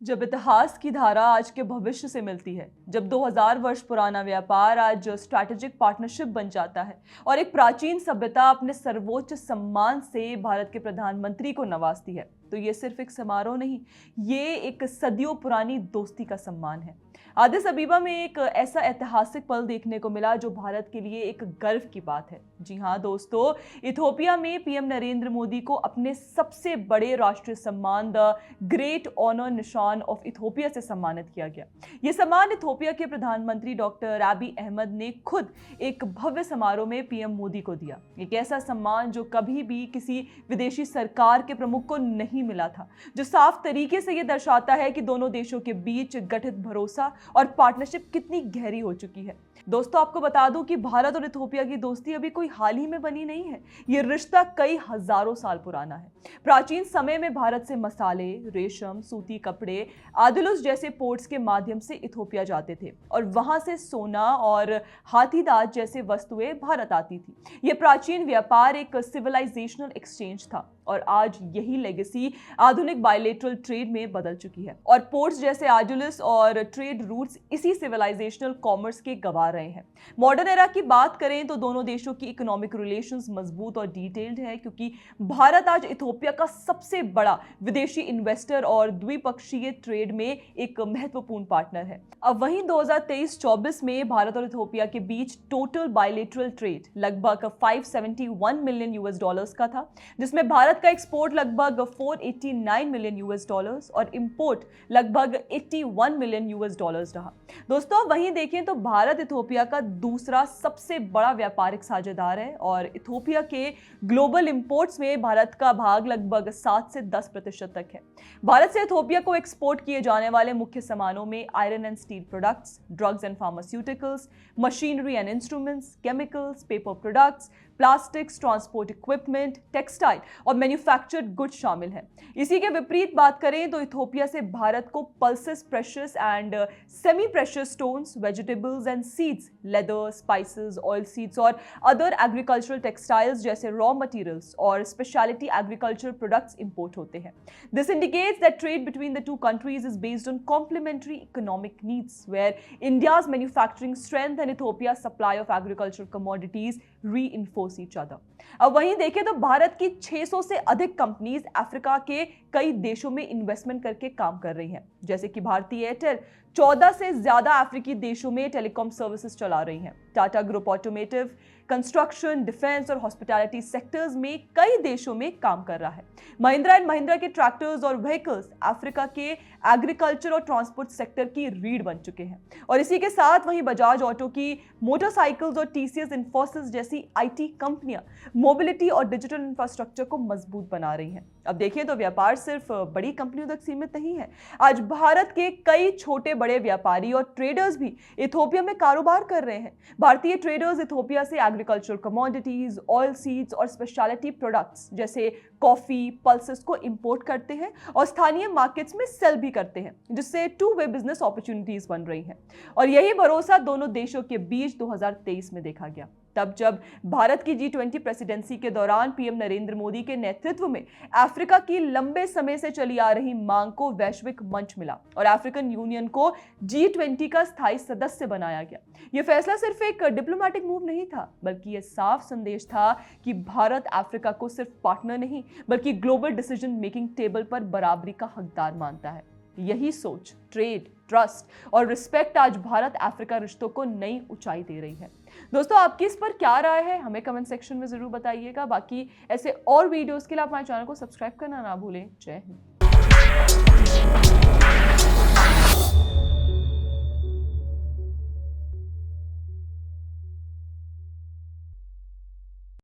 जब इतिहास की धारा आज के भविष्य से मिलती है, जब 2000 वर्ष पुराना व्यापार आज स्ट्रैटेजिक पार्टनरशिप बन जाता है और एक प्राचीन सभ्यता अपने सर्वोच्च सम्मान से भारत के प्रधानमंत्री को नवाजती है, तो ये सिर्फ एक समारोह नहीं, ये एक सदियों पुरानी दोस्ती का सम्मान है। आदिस अबीबा में एक ऐसा ऐतिहासिक पल देखने को मिला जो भारत के लिए एक गर्व की बात है। जी हाँ दोस्तों, इथोपिया में पीएम नरेंद्र मोदी को अपने सबसे बड़े राष्ट्रीय सम्मान द ग्रेट ऑनर निशान ऑफ इथोपिया से सम्मानित किया गया। ये सम्मान इथोपिया के प्रधानमंत्री डॉक्टर अबी अहमद ने खुद एक भव्य समारोह में पीएम मोदी को दिया। एक ऐसा सम्मान जो कभी भी किसी विदेशी सरकार के प्रमुख को नहीं मिला था, जो साफ तरीके से ये दर्शाता है कि दोनों देशों के बीच गठित भरोसा और पार्टनरशिप कितनी गहरी हो चुकी है। दोस्तों, आपको बता दूं कि भारत और इथोपिया की दोस्ती अभी कोई हाल ही में बनी नहीं है। ये रिश्ता कई हजारों साल पुराना है। प्राचीन समय में भारत से मसाले, रेशम, सूती कपड़े, आदिलुस जैसे पोर्ट्स के माध्यम से इथोपिया जाते थे और वहां से सोना और हाथीदांत जैसे वस्तुएं भारत आती थी। ये प्राचीन व्यापार एक सिविलाइजेशनल एक्सचेंज था और आज यही लेगेसी आधुनिक बायलेटरल ट्रेड में बदल चुकी है और पोर्ट्स जैसे आजुलिस और ट्रेड रूट्स इसी सिविलाइजेशनल कॉमर्स के गवाह रहे हैं। मॉडर्न एरा की बात करें तो दोनों देशों की इकोनॉमिक रिलेशंस मजबूत और डिटेल्ड है, क्योंकि भारत आज इथोपिया का सबसे बड़ा विदेशी इन्वेस्टर और द्विपक्षीय ट्रेड में एक महत्वपूर्ण पार्टनर है। अब वहीं 2023-24 में भारत और इथोपिया के बीच टोटल बायलेटरल ट्रेड लगभग 571 मिलियन यूएस डॉलर्स का था, जिसमें भारत का एक्सपोर्ट लगभग 489 मिलियन यूएस डॉलर्स और इंपोर्ट लगभग 81 मिलियन यूएस डॉलर्स रहा। दोस्तों, वहीं देखें तो भारत इथोपिया का दूसरा सबसे बड़ा व्यापारिक साझेदार है और इथोपिया के ग्लोबल इंपोर्ट्स में भारत का भाग लगभग 7 से 10% तक है। भारत से इथोपिया को एक्सपोर्ट किए जाने वाले मुख्य सामानों में iron and steel products, drugs and pharmaceuticals, machinery and instruments, chemicals, paper products, plastics, transport equipment, textile और मैन्युफैक्चर्ड गुड्स शामिल हैं। इसी के विपरीत बात करें तो इथोपिया से भारत को pulses, precious and semi precious stones, vegetables and seeds, leather, spices, oil seeds और अदर एग्रीकल्चरल टेक्सटाइल्स जैसे रॉ मटेरियल्स और स्पेशलिटी एग्रीकल्चर प्रोडक्ट्स इंपोर्ट होते हैं। This indicates that trade between the two countries is based on complementary economic needs, where India's manufacturing strength and Ethiopia supply of agricultural commodities reinforce each other. अब वहीं देखें तो भारत की 600 से अधिक companies Africa के कई देशों में इन्वेस्टमेंट करके काम कर रही हैं, जैसे कि भारतीय एयरटेल 14 से ज्यादा अफ्रीकी देशों में टेलीकॉम सर्विसेज चला रही हैं। Tata group automotive, construction, defence और हॉस्पिटैलिटी सेक्टर्स में कई देशों में काम कर रहा है। महिंद्रा एंड महिंद्रा के ट्रैक्टर्स और व्हीकल्स अफ्रीका के एग्रीकल्चर और ट्रांसपोर्ट सेक्टर की रीढ़ बन चुके हैं और इसी के साथ वहीं बजाज ऑटो की मोटरसाइकिल्स और टीसीएस इन्फोसिस जैसी आईटी कंपनियां मोबिलिटी और डिजिटल इंफ्रास्ट्रक्चर को मजबूत बना रही हैं। अब देखिए तो व्यापार सिर्फ बड़ी कंपनियों तक सीमित नहीं है। आज भारत के कई छोटे बड़े व्यापारी और ट्रेडर्स भी इथोपिया में कारोबार कर रहे हैं। भारतीय ट्रेडर्स इथोपिया से एग्रीकल्चरल कमोडिटीज, ऑयल सीड्स और स्पेशलिटी प्रोडक्ट्स जैसे कॉफी, पल्सेस को इंपोर्ट करते हैं और स्थानीय मार्केट्स में सेल भी करते हैं, जिससे टू वे बिजनेस अपॉर्चुनिटीज बन रही हैं। और यही भरोसा दोनों देशों के बीच 2023 में देखा गया, तब जब भारत की G20 प्रेसिडेंसी के दौरान पीएम नरेंद्र मोदी के नेतृत्व में अफ्रीका की लंबे समय से चली आ रही मांग को वैश्विक मंच मिला और अफ्रीकन यूनियन को G20 का स्थायी सदस्य बनाया गया। यह फैसला सिर्फ एक डिप्लोमैटिक मूव नहीं था, बल्कि यह साफ संदेश था कि भारत अफ्रीका को सिर्फ पार्टनर नहीं बल्कि ग्लोबल डिसीजन मेकिंग टेबल पर बराबरी का हकदार मानता है। यही सोच, ट्रेड, ट्रस्ट और रिस्पेक्ट आज भारत अफ्रीका रिश्तों को नई ऊंचाई दे रही है। दोस्तों, आपकी इस पर क्या राय है, हमें कमेंट सेक्शन में जरूर बताइएगा। बाकी ऐसे और वीडियोस के लिए आप हमारे चैनल को सब्सक्राइब करना ना भूलें। जय हिंद।